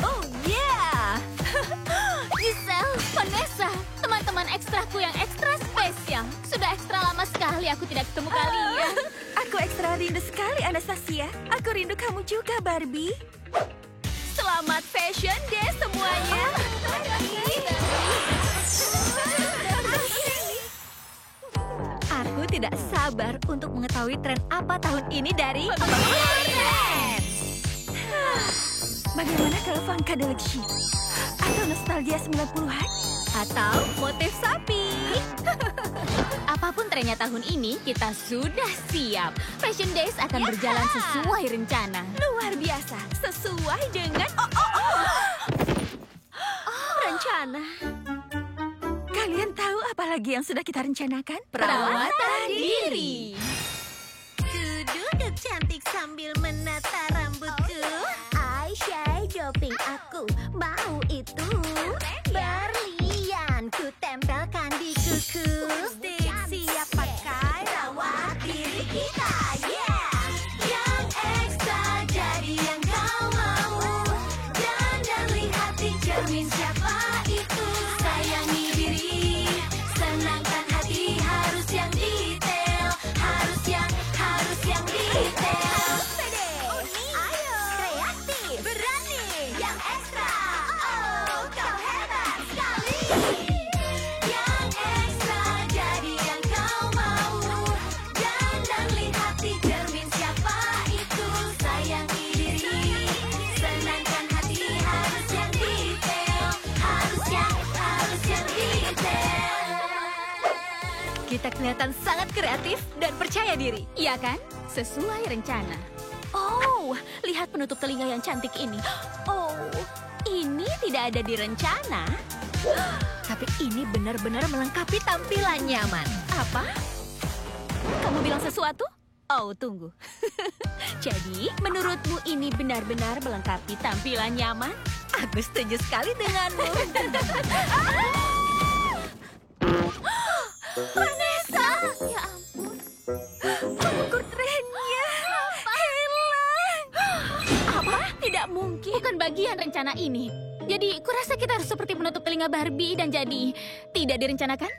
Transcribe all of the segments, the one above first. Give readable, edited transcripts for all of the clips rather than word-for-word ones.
Oh yeah! Giselle, Vanessa, teman-teman ekstraku yang ekstra spesial. Sudah ekstra lama sekali aku tidak ketemu kalian. Aku ekstra rindu sekali, Anastasia. Aku rindu kamu juga, Barbie. Selamat Fashion Day semuanya. Aku tidak sabar untuk mengetahui tren apa tahun ini dari... Bagaimana kalau funkadelic atau nostalgia 90-an? Atau motif sapi. Apapun trennya tahun ini, kita sudah siap. Fashion Days akan berjalan sesuai rencana. Luar biasa, sesuai dengan rencana. Kalian tahu apa lagi yang sudah kita rencanakan? Perawatan diri. Duduk cantik sambil menata rambutku. Eyeshadow pink aku mau itu. Berlian ku tempelkan di kuku. Lipstick siap pakai rawat diri kita. Yeah, yang ekstra jadi yang kau mau. Dan lihat di cermin siapa itu. Sayangi diri, senangkan hati, harus yang detail, harus yang detail. Pede, ayo, kreatif, berani, yang ekstra. Oh, kau hebat sekali. Yang ekstra jadi yang kau mau. Dan lihat di cermin siapa itu. Sayangi diri, senangkan hati, harus yang detail, harus yang detail. Kita kelihatan sangat kreatif dan percaya diri. Iya kan? Sesuai rencana. Oh, lihat penutup telinga yang cantik ini. Oh, ini tidak ada di rencana. Tapi ini benar-benar melengkapi tampilan nyaman. Apa? Kamu bilang sesuatu? Oh, tunggu. Jadi, menurutmu ini benar-benar melengkapi tampilan nyaman? Aku setuju sekali denganmu. Vanessa! Ya ampun. Ukur trennya hilang. Apa? Tidak mungkin. Bukan bagian rencana ini. Jadi, kurasa kita harus seperti penutup telinga Barbie dan jadi tidak direncanakan?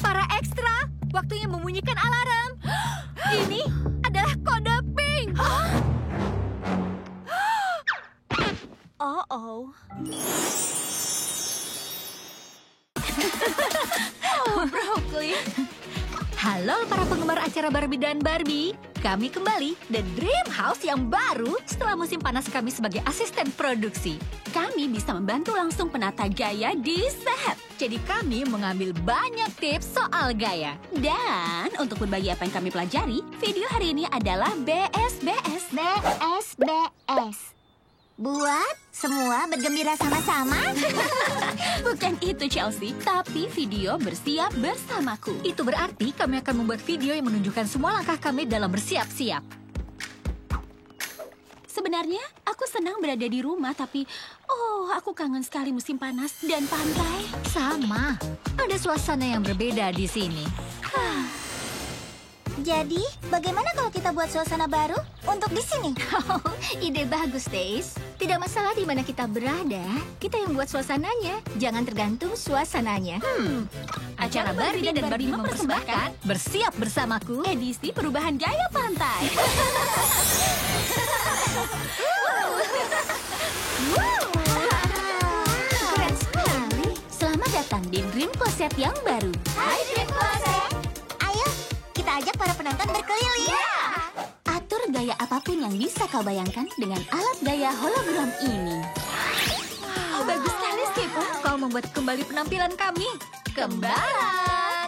Para ekstra, waktunya membunyikan alarm. Ini adalah kode pink. Oh. Broccoli. Halo para penggemar acara Barbie dan Barbie. Kami kembali The Dream House yang baru setelah musim panas kami sebagai asisten produksi. Kami bisa membantu langsung penata gaya di set. Jadi kami mengambil banyak tips soal gaya. Dan untuk berbagi apa yang kami pelajari, video hari ini adalah BSBS. BSBS. Buat semua bergembira sama-sama. Bukan itu Chelsea, tapi video bersiap bersamaku. Itu berarti kami akan membuat video yang menunjukkan semua langkah kami dalam bersiap-siap. Sebenarnya aku senang berada di rumah, tapi aku kangen sekali musim panas dan pantai. Sama, ada suasana yang berbeda di sini. Jadi, bagaimana kalau kita buat suasana baru untuk di sini? Ide bagus, Days. Tidak masalah di mana kita berada, kita yang buat suasananya. Jangan tergantung suasananya. Acara Barbie dan Barbie mempersembahkan Bersiap Bersamaku, edisi perubahan gaya pantai. Keren sekali. Selamat datang di Dream Closet yang baru. Hai Dream Closet. Ayo, kita ajak para penonton berkeliling. Atur gaya apapun yang bisa kau bayangkan dengan alat gaya hologram ini. Bagus sekali, Skip. Kau membuat kembali penampilan kami. Kembaran.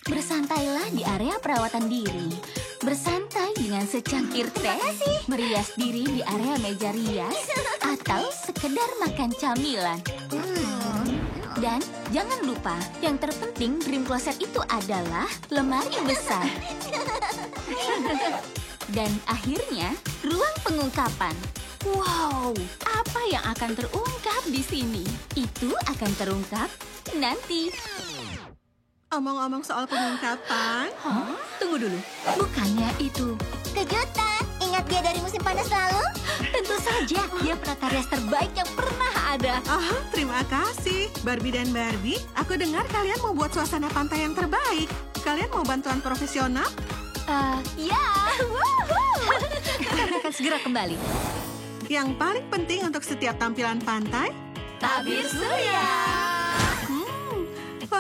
Bersantailah di area perawatan diri. Bersantai dengan secangkir teh. Merias diri di area meja rias. Atau sekedar makan camilan. Dan jangan lupa, yang terpenting Dream Closet itu adalah lemari besar. Dan akhirnya, ruang pengungkapan. Wow, apa yang akan terungkap di sini? Itu akan terungkap nanti. Omong-omong soal pengungkapan, Tunggu Tunggu dulu. Bukannya itu. Kejutan. Ingat dia dari musim panas lalu? Tentu saja, dia penata rias terbaik yang pernah ada. Ah, terima kasih. Barbie dan Barbie, aku dengar kalian mau buat suasana pantai yang terbaik. Kalian mau bantuan profesional? Ya. Kami akan segera kembali. Yang paling penting untuk setiap tampilan pantai, Tabir surya.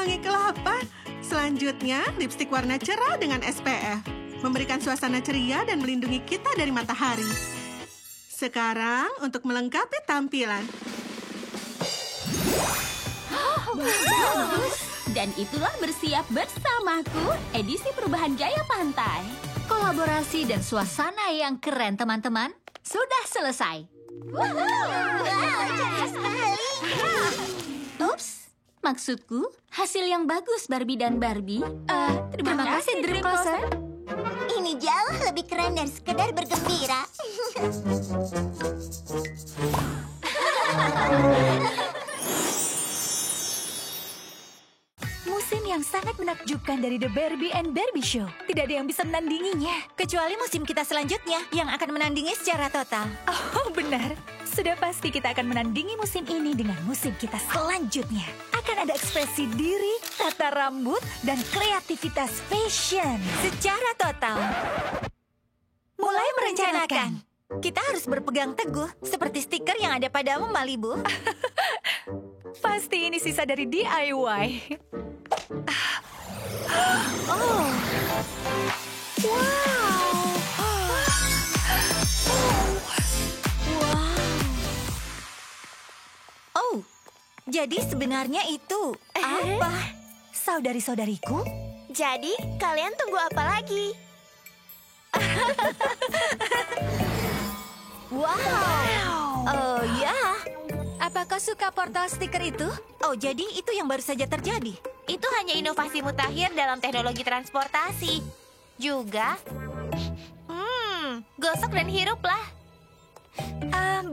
wangi kelapa. Selanjutnya, lipstik warna cerah dengan SPF. Memberikan suasana ceria dan melindungi kita dari matahari. Sekarang, untuk melengkapi tampilan. Bagus. Dan itulah bersiap bersamaku, edisi perubahan gaya pantai. Kolaborasi dan suasana yang keren, teman-teman. Sudah selesai. Wow, cantik sekali. Ups, maksudku hasil yang bagus Barbie dan Barbie. Terima kasih, Dream Closer. Ini jauh lebih keren dan sekedar bergembira. Musim yang sangat menakjubkan dari The Barbie and Barbie Show. Tidak ada yang bisa menandinginya. Kecuali musim kita selanjutnya yang akan menandingi secara total. Oh, benar. Sudah pasti kita akan menandingi musim ini dengan musim kita selanjutnya. Akan ada ekspresi diri, tata rambut, dan kreativitas fashion secara total. Mulai merencanakan. Kita harus berpegang teguh seperti stiker yang ada padamu, Malibu. Pasti ini sisa dari DIY. Oh. Wow. Oh, jadi sebenarnya itu apa? Saudari-saudariku, Jadi, kalian tunggu apa lagi? Wow. Oh ya. apakah suka portal stiker itu? Oh, jadi itu yang baru saja terjadi. Itu hanya inovasi mutakhir dalam teknologi transportasi. Juga, gosok dan hiruplah.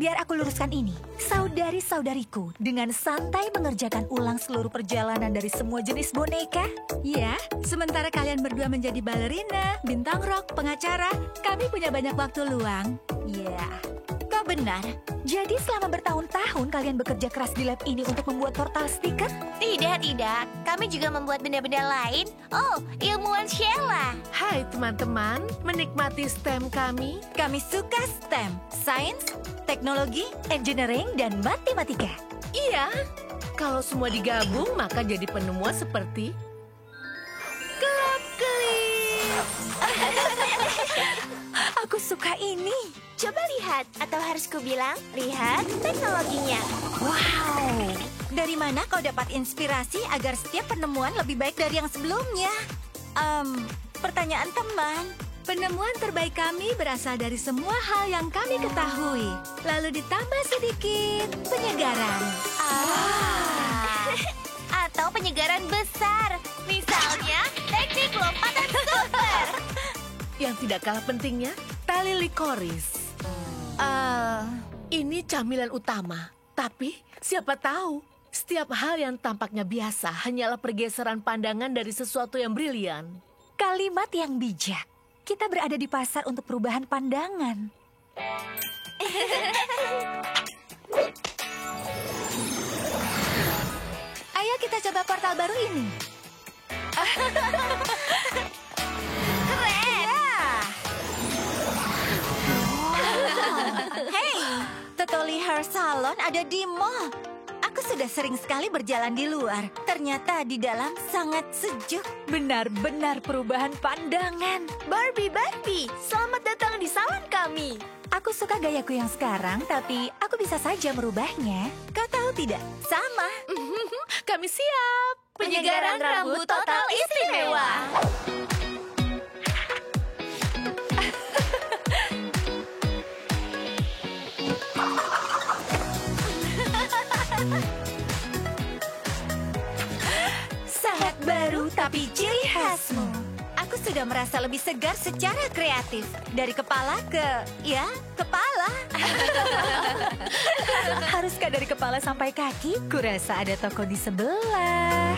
Biar aku luruskan ini. Saudari-saudariku dengan santai mengerjakan ulang seluruh perjalanan dari semua jenis boneka. Ya, sementara kalian berdua menjadi balerina, bintang rock, pengacara, kami punya banyak waktu luang. Ya, kau benar. Jadi selama bertahun-tahun kalian bekerja keras di lab ini untuk membuat portal stiker? Tidak. Kami juga membuat benda-benda lain. Oh, ilmuwan Sheila. Hai teman-teman, menikmati STEM kami? Kami suka STEM, Sains, Teknologi, Engineering, dan Matematika. Iya. Kalau semua digabung, maka jadi penemuan seperti kelap-kelip. Aku suka ini. Coba lihat, atau harus kubilang, lihat teknologinya. Wow, dari mana kau dapat inspirasi agar setiap penemuan lebih baik dari yang sebelumnya? Pertanyaan teman. Penemuan terbaik kami berasal dari semua hal yang kami ketahui. Lalu ditambah sedikit penyegaran. Atau penyegaran besar. Misalnya, teknik lompatan super. Yang tidak kalah pentingnya, tali likoris. Ini camilan utama. Tapi, siapa tahu, setiap hal yang tampaknya biasa hanyalah pergeseran pandangan dari sesuatu yang brilian. Kalimat yang bijak. Kita berada di pasar untuk perubahan pandangan. Ayo kita coba portal baru ini. Hey, Totally Hair Salon ada di mall. Aku sudah sering sekali berjalan di luar. Ternyata di dalam sangat sejuk. Benar-benar perubahan pandangan. Barbie, selamat datang di salon kami. Aku suka gayaku yang sekarang, tapi aku bisa saja merubahnya. Kau tahu tidak? Sama. Kami siap. Penyegaran rambut total istimewa. Sangat baru tapi ciri khasmu. Aku sudah merasa lebih segar secara kreatif. Dari kepala ke, kepala. Haruskah dari kepala sampai kaki? Kurasa ada toko di sebelah.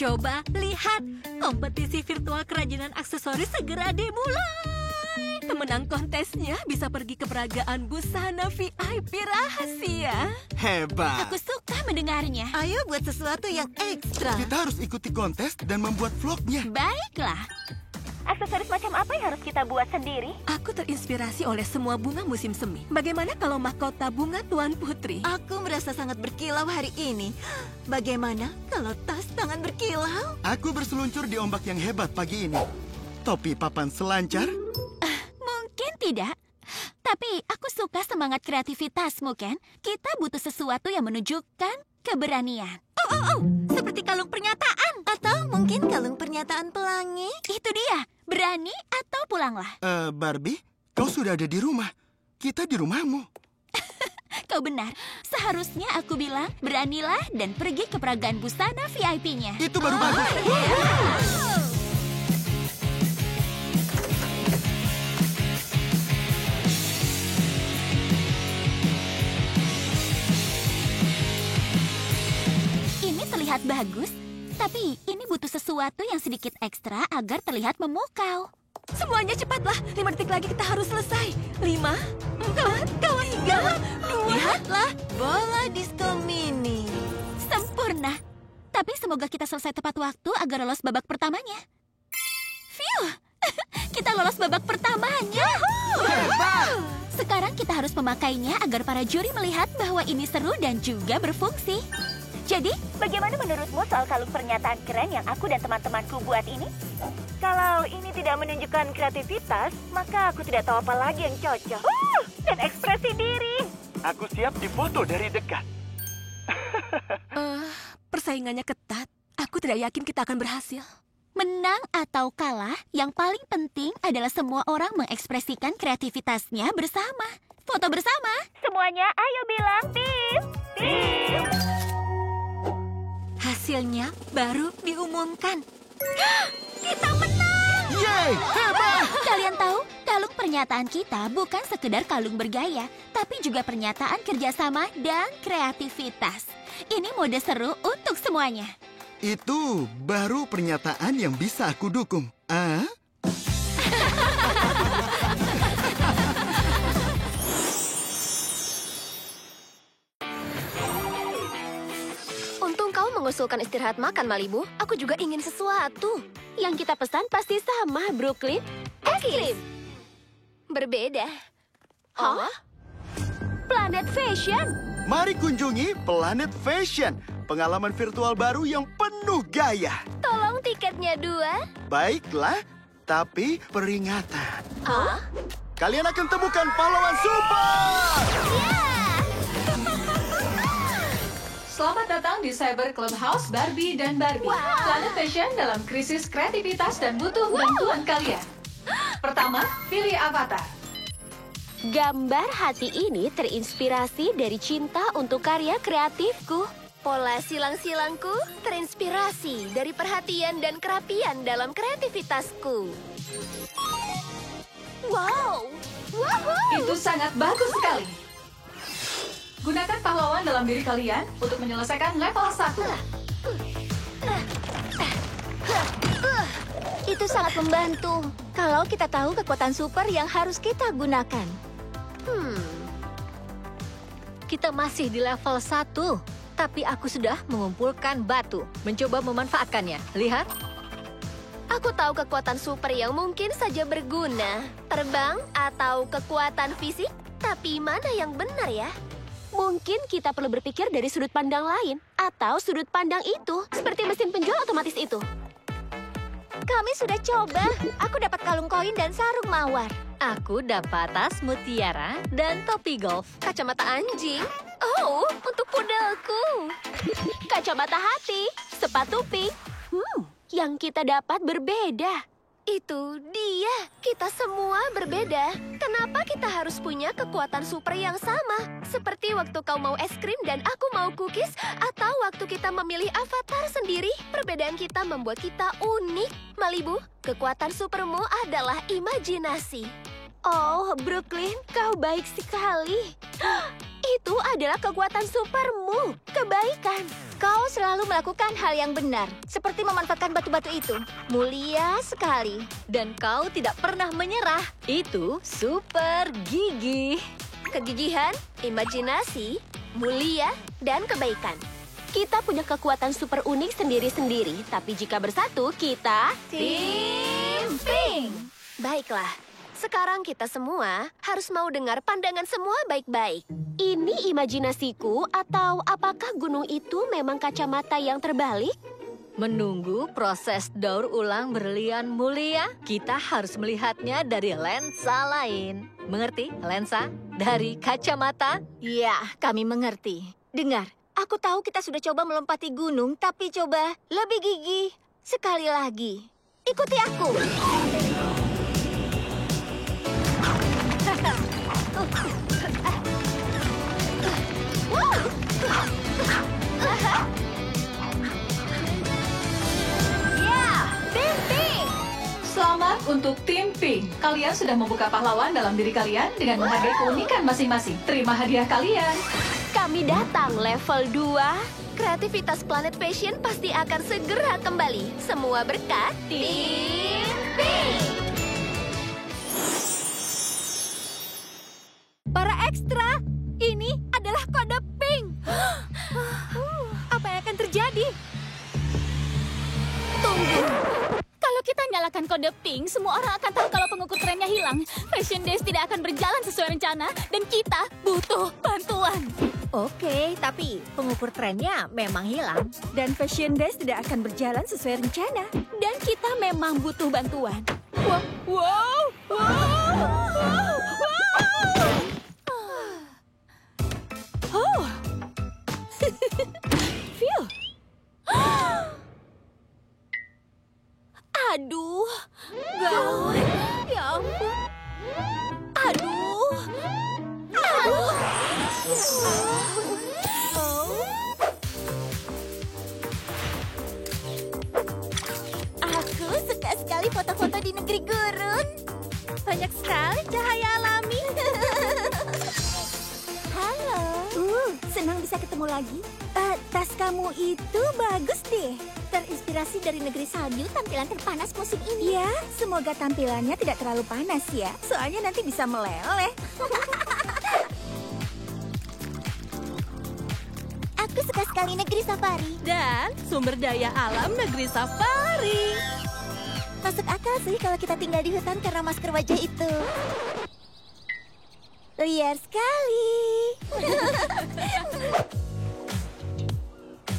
Coba lihat, kompetisi virtual kerajinan aksesoris segera dimulai. Pemenang kontesnya bisa pergi ke peragaan busana VIP rahasia. Hebat. Aku suka mendengarnya. Ayo buat sesuatu yang ekstra. Kita harus ikuti kontes dan membuat vlognya. Baiklah. Aksesoris macam apa yang harus kita buat sendiri? Aku terinspirasi oleh semua bunga musim semi. Bagaimana kalau mahkota bunga Tuan Putri? Aku merasa sangat berkilau hari ini. Bagaimana kalau tas tangan berkilau? Aku berseluncur di ombak yang hebat pagi ini. Topi papan selancar. Mungkin tidak. Tapi aku suka semangat kreativitasmu, Ken. Kita butuh sesuatu yang menunjukkan keberanian. Seperti kalung pernyataan. Atau mungkin kalung pernyataan pelangi. Itu dia. Berani atau pulanglah. Barbie, kau sudah ada di rumah. Kita di rumahmu. Kau benar. Seharusnya aku bilang beranilah dan pergi ke peragaan busana VIP-nya. Itu baru bagus. Ini terlihat bagus, tapi ini butuh sesuatu yang sedikit ekstra agar terlihat memukau. Semuanya cepatlah. 5 detik lagi kita harus selesai. 5, 4, 3, 2. Lihatlah, bola disco mini. Sempurna. Tapi semoga kita selesai tepat waktu agar lolos babak pertamanya. Phew! Kita lolos babak pertamanya. Sekarang kita harus memakainya agar para juri melihat bahwa ini seru dan juga berfungsi. Jadi, Bagaimana menurutmu soal kalung pernyataan keren yang aku dan teman-temanku buat ini? Kalau ini tidak menunjukkan kreativitas, maka aku tidak tahu apa lagi yang cocok. Dan ekspresi diri. Aku siap difoto dari dekat. Persaingannya ketat. Aku tidak yakin kita akan berhasil. menang atau kalah, yang paling penting adalah semua orang mengekspresikan kreativitasnya bersama. Foto bersama. Semuanya ayo bilang tim. Tim. Hasilnya baru diumumkan. Kita menang! Yeay, hebat! Kalian tahu, kalung pernyataan kita bukan sekedar kalung bergaya, tapi juga pernyataan kerjasama dan kreativitas. Ini mode seru untuk semuanya. Itu baru pernyataan yang bisa aku dukung. Ah? Untung kau mengusulkan istirahat makan, Malibu. Aku juga ingin sesuatu. Yang kita pesan pasti sama, Brooklyn. Es krim. Berbeda. Hah? Planet Fashion. Mari kunjungi Planet Fashion, pengalaman virtual baru yang penuh gaya. Tolong tiketnya 2. Baiklah, tapi peringatan. Hah? Kalian akan temukan pahlawan super! Selamat datang di Cyber Clubhouse Barbie dan Barbie. Planet Fashion dalam krisis kreativitas dan butuh bantuan kalian. Pertama, pilih avatar. Gambar hati ini terinspirasi dari cinta untuk karya kreatifku. Pola silang-silangku terinspirasi dari perhatian dan kerapian dalam kreativitasku. Wow! Woohoo! Itu sangat bagus sekali. Gunakan pahlawan dalam diri kalian untuk menyelesaikan level 1. Itu sangat membantu. Kalau kita tahu kekuatan super yang harus kita gunakan. Kita masih di level 1, tapi aku sudah mengumpulkan batu, mencoba memanfaatkannya. Lihat. Aku tahu kekuatan super yang mungkin saja berguna. Terbang atau kekuatan fisik. Tapi mana yang benar ya? Mungkin kita perlu berpikir dari sudut pandang lain. Atau sudut pandang itu. Seperti mesin penjual otomatis itu. Kami sudah coba. Aku dapat kalung koin dan sarung mawar. Aku dapat tas mutiara dan topi golf. Kacamata anjing. Oh, untuk pudelku. Kacamata hati. Sepatu pink. Yang kita dapat berbeda. Itu dia. Kita semua berbeda. Kenapa kita harus punya kekuatan super yang sama? Seperti waktu kau mau es krim dan aku mau cookies, atau waktu kita memilih avatar sendiri. Perbedaan kita membuat kita unik. Malibu, kekuatan supermu adalah imajinasi. Oh, Brooklyn, kau baik sekali. Batu adalah kekuatan supermu, kebaikan. Kau selalu melakukan hal yang benar, seperti memanfaatkan batu-batu itu. Mulia sekali. Dan kau tidak pernah menyerah. Itu super gigih. Kegigihan, imajinasi, mulia, dan kebaikan. Kita punya kekuatan super unik sendiri-sendiri, tapi jika bersatu, kita... Tim Pink. Baiklah, sekarang kita semua harus mau dengar pandangan semua baik-baik. Ini imajinasiku atau apakah gunung itu memang kacamata yang terbalik? Menunggu proses daur ulang berlian mulia, kita harus melihatnya dari lensa lain. Mengerti, lensa? Dari kacamata? Ya, kami mengerti. Dengar, aku tahu kita sudah coba melompati gunung, tapi coba lebih gigih. Sekali lagi, ikuti aku. Selamat untuk Tim Pink. Kalian sudah membuka pahlawan dalam diri kalian dengan menghargai keunikan masing-masing. Terima hadiah kalian. Kami datang level 2. Kreativitas Planet Fashion pasti akan segera kembali. Semua berkat Tim Pink. Para ekstra, ini adalah kode pink. Apa yang akan terjadi? Tunggu. Kalau kita nyalakan kode pink, semua orang akan tahu kalau pengukur trennya hilang. Fashion Days tidak akan berjalan sesuai rencana, dan kita butuh bantuan. Oke, tapi pengukur trennya memang hilang. Dan Fashion Days tidak akan berjalan sesuai rencana. Dan kita memang butuh bantuan. Phew. Aduh, gawat. Ya ampun. Aduh. Aku suka sekali foto-foto di negeri gurun. Banyak sekali cahaya alami. Halo. Senang bisa ketemu lagi. Tas kamu itu bagus deh. Terinspirasi dari negeri salju, tampilan terpanas musim ini. Ya, semoga tampilannya tidak terlalu panas ya. Soalnya nanti bisa meleleh. Aku suka sekali negeri safari. Dan sumber daya alam negeri safari. Masuk akal sih kalau kita tinggal di hutan karena masker wajah itu. Liar sekali.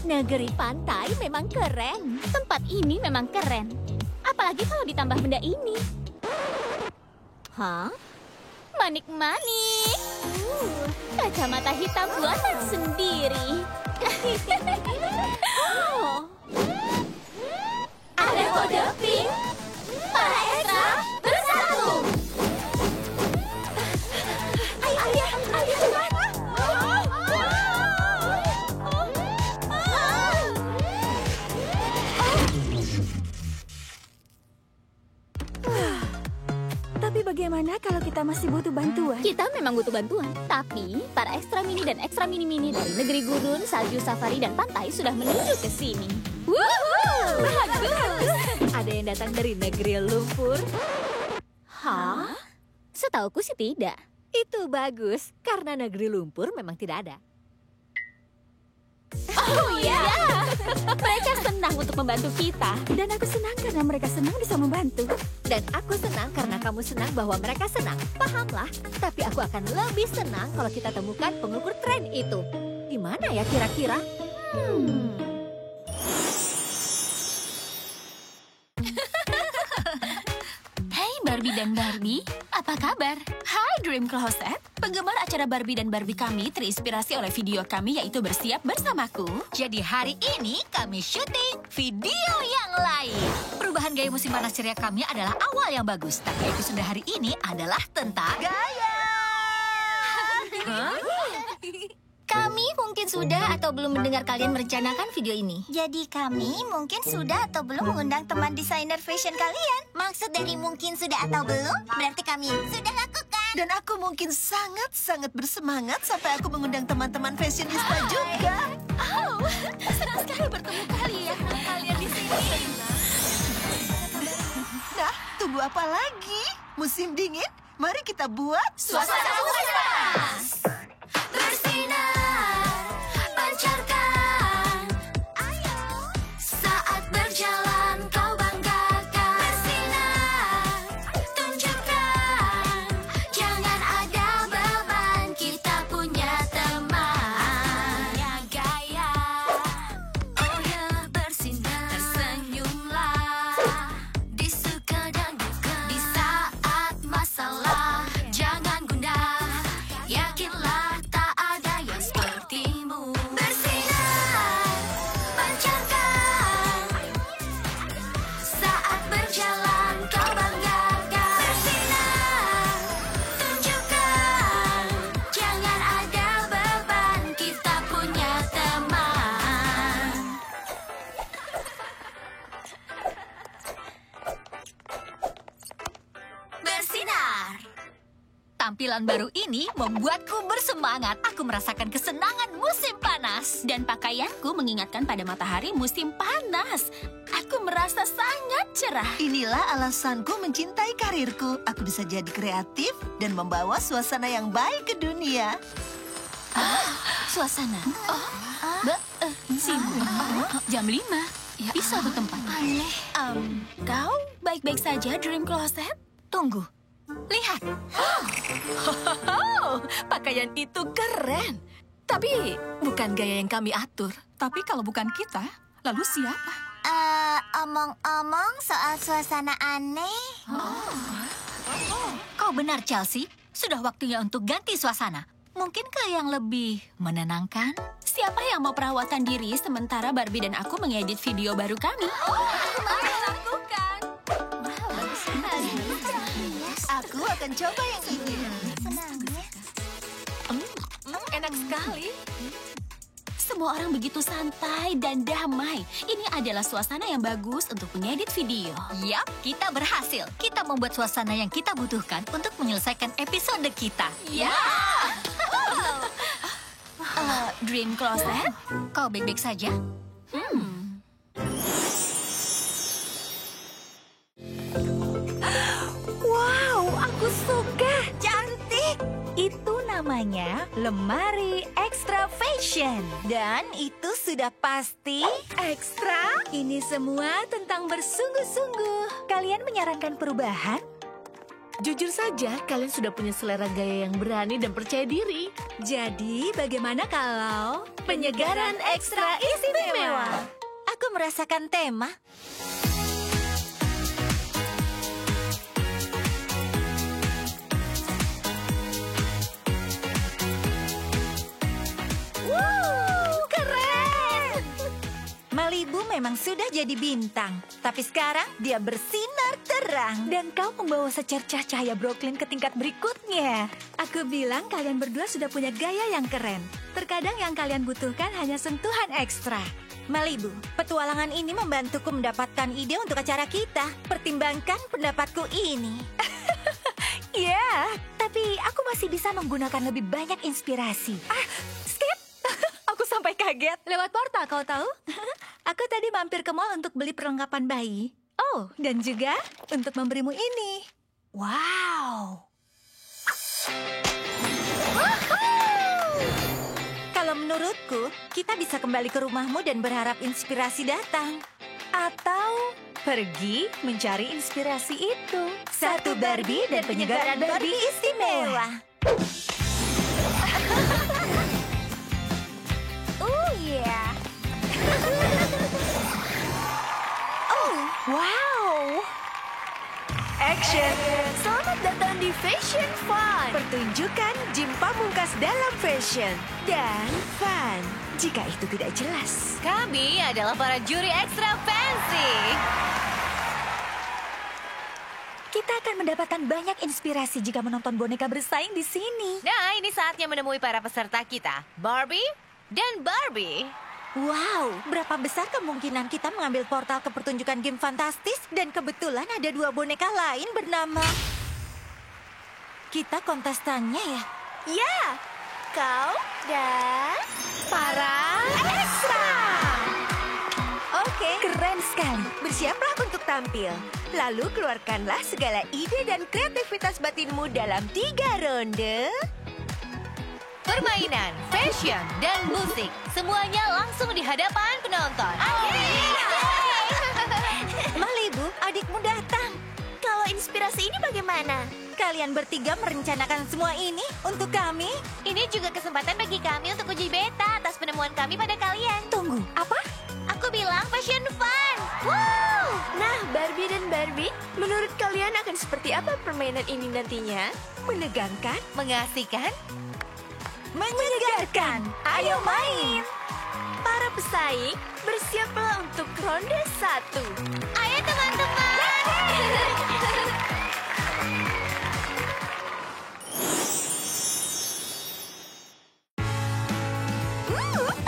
Negeri pantai memang keren. Tempat ini memang keren. Apalagi kalau ditambah benda ini. Hah? Manik-manik. Kacamata hitam buatan sendiri. Ada kode pink. Para ekstra bersatu. Ayo, cepat. Tapi bagaimana kalau kita masih butuh bantuan? Kita memang butuh bantuan. Tapi para ekstra mini dan ekstra mini-mini dari negeri gurun, salju, safari, dan pantai sudah menuju ke sini. Bagus. Ada yang datang dari negeri lumpur. Hah? Setauku sih tidak. Itu bagus, karena negeri lumpur memang tidak ada. Oh ya, mereka senang untuk membantu kita. Dan aku senang karena mereka senang bisa membantu. Dan aku senang karena kamu senang bahwa mereka senang. Pahamlah, tapi aku akan lebih senang kalau kita temukan pengukur tren itu. Di mana ya kira-kira? Hai Barbie dan Barbie, apa kabar? Hai Dream Closet, penggemar acara Barbie dan Barbie kami terinspirasi oleh video kami yaitu Bersiap Bersamaku. Jadi hari ini kami syuting video yang lain. Perubahan gaya musim panas ceria kami adalah awal yang bagus. Tapi episode hari ini adalah tentang gaya. Kami mungkin sudah atau belum mendengar kalian merencanakan video ini. Jadi kami mungkin sudah atau belum mengundang teman desainer fashion kalian. Maksud dari mungkin sudah atau belum, berarti kami sudah lakukan. Dan aku mungkin sangat-sangat bersemangat sampai aku mengundang teman-teman fashionista juga. Oh, senang sekali bertemu kalian. Kalian di sini. Nah, tunggu apa lagi? Musim dingin, mari kita buat Suasana panas. Bersinar, pancarkan. Ayo. Saat berjalan kau banggakan. Bersinar, tunjukkan. Jangan ada beban, kita punya teman. Punya gaya. Oh ya, bersinar. Tersenyumlah. Di suka dan duka. Di saat masalah. Jangan gundah. Yakinlah tak ada yang sepertimu. Bersinar, pancarkan. Saat berjalan kau banggakan. Bersinar, tunjukkan. Jangan ada beban, kita punya teman. Bersinar. Tampilan baru ini membuatku bersemangat. Aku merasakan kesenangan musim panas. Dan pakaianku mengingatkan pada matahari musim panas. Aku merasa sangat cerah. Inilah alasanku mencintai karirku. Aku bisa jadi kreatif dan membawa suasana yang baik ke dunia. Suasana. Sibuk. Jam 5. Bisa ke tempat. Aneh. Kau baik-baik saja, Dream Closet? Tunggu. Lihat. Pakaian itu keren. Tapi bukan gaya yang kami atur. Tapi kalau bukan kita, lalu siapa? Omong-omong soal suasana aneh. Kau benar, Chelsea. Sudah waktunya untuk ganti suasana. Mungkinkah yang lebih menenangkan? Siapa yang mau perawatan diri sementara Barbie dan aku mengedit video baru kami? Aku akan coba yang ini. Enak sekali. Semua orang begitu santai dan damai. Ini adalah suasana yang bagus untuk mengedit video. Yap, kita berhasil. Kita membuat suasana yang kita butuhkan untuk menyelesaikan episode kita. Ya! Dream Closet? Kau baik-baik saja? Wow, aku suka. Cantik. Itu namanya lemari extra fashion. Dan itu sudah pasti ekstra. Ini semua tentang bersungguh-sungguh. Kalian menyarankan perubahan? Jujur saja, kalian sudah punya selera gaya yang berani dan percaya diri. Jadi, bagaimana kalau penyegaran ekstra istimewa? Aku merasakan tema. Keren! Malibu memang sudah jadi bintang, tapi sekarang dia bersinar terang. Dan kau membawa secercah cahaya Brooklyn ke tingkat berikutnya. Aku bilang kalian berdua sudah punya gaya yang keren. Terkadang yang kalian butuhkan hanya sentuhan ekstra. Malibu, petualangan ini membantuku mendapatkan ide untuk acara kita. Pertimbangkan pendapatku ini. Ya, tapi aku masih bisa menggunakan lebih banyak inspirasi. Skip! Aku sampai kaget. Lewat portal, kau tahu? Aku tadi mampir ke mall untuk beli perlengkapan bayi. Oh, dan juga untuk memberimu ini. Wow! Kalau menurutku, kita bisa kembali ke rumahmu dan berharap inspirasi datang. Atau pergi mencari inspirasi itu. Satu Barbie dan penyegaran Barbie istimewa. Oh yeah. Oh, wow. Action. Selamat datang di Fashion Fun. Pertunjukan gym pamungkas dalam fashion dan fun. Jika itu tidak jelas. Kami adalah para juri ekstra fancy. Kita akan mendapatkan banyak inspirasi jika menonton boneka bersaing di sini. Nah, ini saatnya menemui para peserta kita, Barbie dan Barbie. Wow, berapa besar kemungkinan kita mengambil portal ke pertunjukan game fantastis dan kebetulan ada dua boneka lain bernama... kita kontestannya ya? Ya, kau dan para ekstra. Oke, keren sekali. Bersiaplah untuk tampil. Lalu keluarkanlah segala ide dan kreativitas batinmu dalam 3 ronde. Permainan, fashion, dan musik. Semuanya langsung di hadapan penonton. Malibu, adikmu datang. Kalau inspirasi ini bagaimana? Kalian bertiga merencanakan semua ini untuk kami? Ini juga kesempatan bagi kami untuk uji beta atas penemuan kami pada kalian. Tunggu, apa? Aku bilang fashion fun. Wow! Nah, Barbie dan Barbie, menurut kalian akan seperti apa permainan ini nantinya? Menegangkan, mengasihkan, Menyegarkan. Ayo main. Para pesaing, bersiaplah untuk ronde 1. Ayo teman-teman.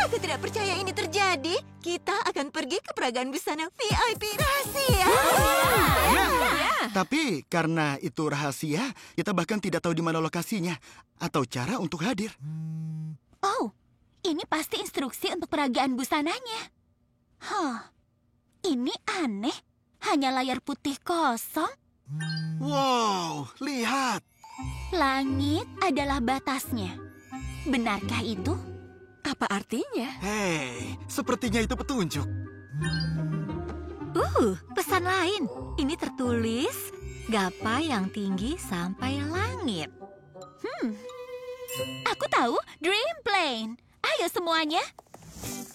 Aku tidak percaya ini terjadi. Kita akan pergi ke peragaan busana VIP rahasia. Tapi karena itu rahasia, kita bahkan tidak tahu di mana lokasinya atau cara untuk hadir. Oh, ini pasti instruksi untuk peragaan busananya. Ini aneh. Hanya layar putih kosong. Wow, lihat. Langit adalah batasnya. Benarkah itu? Apa artinya? Hei, sepertinya itu petunjuk. Pesan lain. Ini tertulis, gapai yang tinggi sampai langit. Aku tahu, Dream Plane. Ayo semuanya.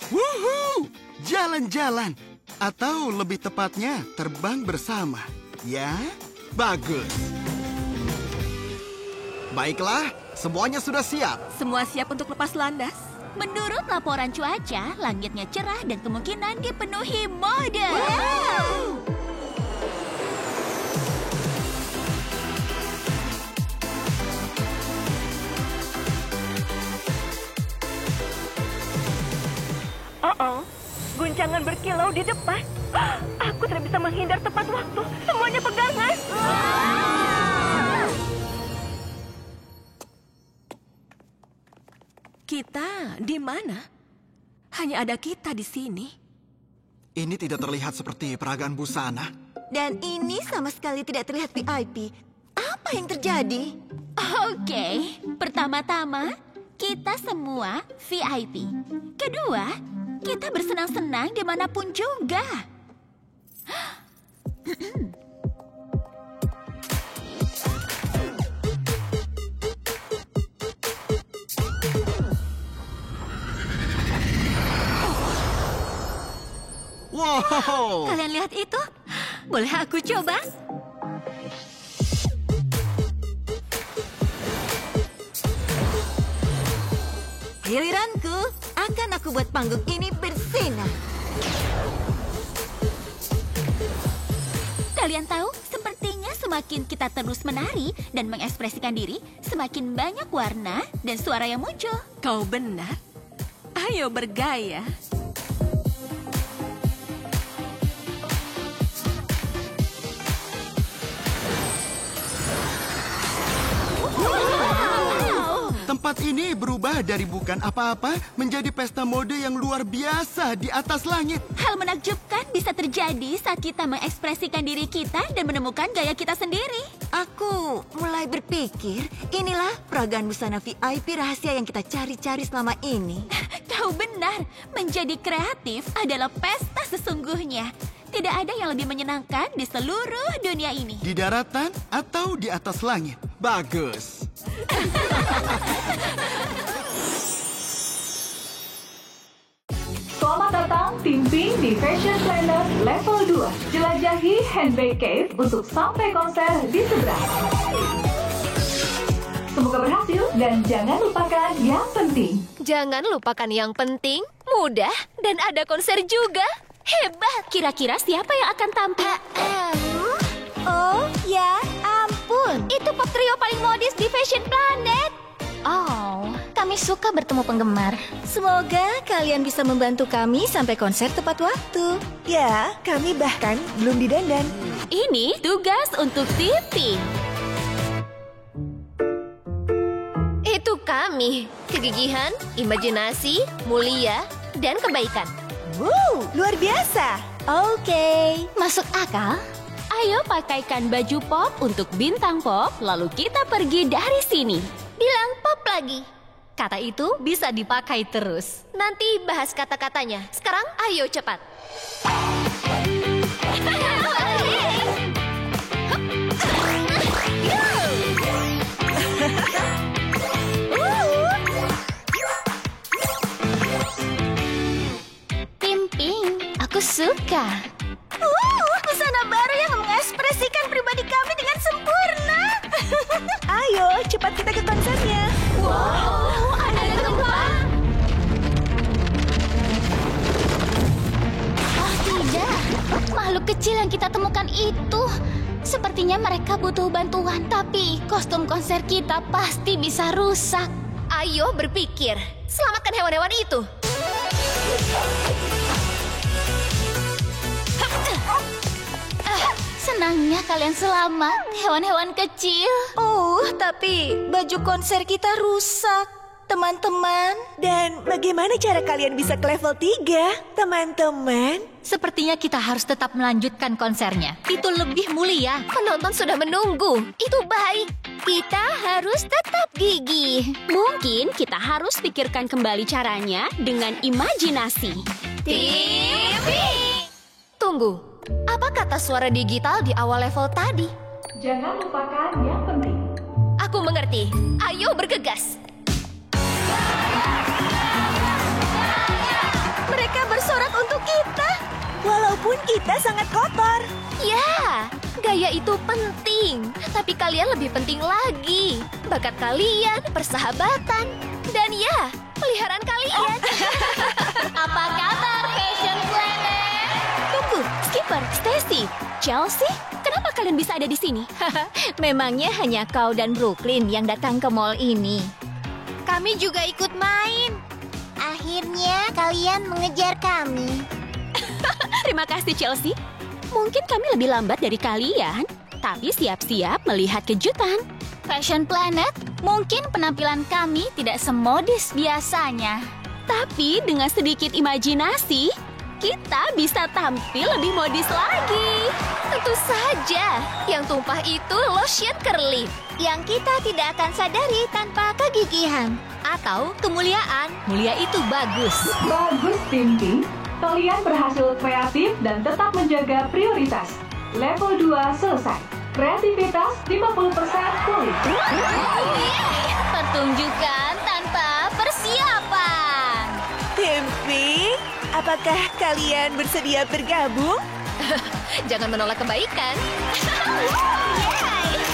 Wuhu! Jalan-jalan. Atau lebih tepatnya, terbang bersama. Ya, bagus. Baiklah, semuanya sudah siap. Semua siap untuk lepas landas? Menurut laporan cuaca, langitnya cerah dan kemungkinan dipenuhi mode. Guncangan berkilau di depan. Aku tidak bisa menghindar tepat waktu. Semuanya pegangan. Kita di mana? Hanya ada kita di sini. Ini tidak terlihat seperti peragaan busana. Dan ini sama sekali tidak terlihat VIP. Apa yang terjadi? Oke, pertama-tama kita semua VIP. Kedua, kita bersenang-senang dimanapun juga. Wow! Kalian lihat itu? Boleh aku coba? Giliranku, akan aku buat panggung ini bersinar. Kalian tahu, sepertinya semakin kita terus menari dan mengekspresikan diri, semakin banyak warna dan suara yang muncul. Kau benar. Ayo bergaya. Tempat ini berubah dari bukan apa-apa menjadi pesta mode yang luar biasa di atas langit. Hal menakjubkan bisa terjadi saat kita mengekspresikan diri kita dan menemukan gaya kita sendiri. Aku mulai berpikir, inilah peragaan busana VIP rahasia yang kita cari-cari selama ini. Kau benar, menjadi kreatif adalah pesta sesungguhnya. Tidak ada yang lebih menyenangkan di seluruh dunia ini. Di daratan atau di atas langit. Bagus. Selamat datang tim Pink di Fashion Planet Level 2. Jelajahi Handbag Cave untuk sampai konser di seberang. Semoga berhasil dan jangan lupakan yang penting. Jangan lupakan yang penting, mudah, dan ada konser juga. Hebat! Kira-kira siapa yang akan tampil? Oh, ya ampun. Itu pop trio paling modis di Fashion Planet. Oh, kami suka bertemu penggemar. Semoga kalian bisa membantu kami sampai konser tepat waktu. Ya, kami bahkan belum didandan. Ini tugas untuk tim Pink. kami. Kegigihan, imajinasi, mulia, dan kebaikan. Wow, luar biasa. Oke, masuk akal. Ayo pakaikan baju pop untuk bintang pop, lalu kita pergi dari sini. Bilang pop lagi. Kata itu bisa dipakai terus. Nanti bahas kata-katanya. Sekarang ayo cepat. Ping, aku suka. Busana baru yang mengekspresikan pribadi kami dengan sempurna. Ayo, cepat kita ke konsernya. Wow, ada gempa. Oh tidak, makhluk kecil yang kita temukan itu. Sepertinya mereka butuh bantuan, tapi kostum konser kita pasti bisa rusak. Ayo berpikir. Selamatkan hewan-hewan itu. Senangnya kalian selamat, hewan-hewan kecil. Oh, tapi baju konser kita rusak, teman-teman. Dan bagaimana cara kalian bisa ke level 3, teman-teman? Sepertinya kita harus tetap melanjutkan konsernya. Itu lebih mulia. Penonton sudah menunggu. Itu baik. Kita harus tetap gigih. Mungkin kita harus pikirkan kembali caranya dengan imajinasi. TV! Tunggu. Apa kata suara digital di awal level tadi? Jangan lupakan yang penting. Aku mengerti. Ayo bergegas. Mereka bersorak untuk kita. Walaupun kita sangat kotor. Ya, gaya itu penting. Tapi kalian lebih penting lagi. Bakat kalian, persahabatan, dan ya, peliharaan kalian. Apa kabar, Fashion Planet? Tunggu, Skipper, Stacy, Chelsea, kenapa kalian bisa ada di sini? Memangnya hanya kau dan Brooklyn yang datang ke mall ini? Kami juga ikut main. Akhirnya kalian mengejar kami. Terima kasih, Chelsea. Mungkin kami lebih lambat dari kalian, tapi siap-siap melihat kejutan. Fashion Planet, mungkin penampilan kami tidak semodis biasanya. Tapi dengan sedikit imajinasi, kita bisa tampil lebih modis lagi. Tentu saja, yang tumpah itu lotion curly. Yang kita tidak akan sadari tanpa kegigihan. Atau kemuliaan. Mulia itu bagus. Bagus, Tim Pink. Kalian berhasil kreatif dan tetap menjaga prioritas. Level 2 selesai. Kreativitas 50% pulih. Pertunjukan tanpa persiapan. Tim Pink, apakah kalian bersedia bergabung? Jangan menolak kebaikan. Yeay!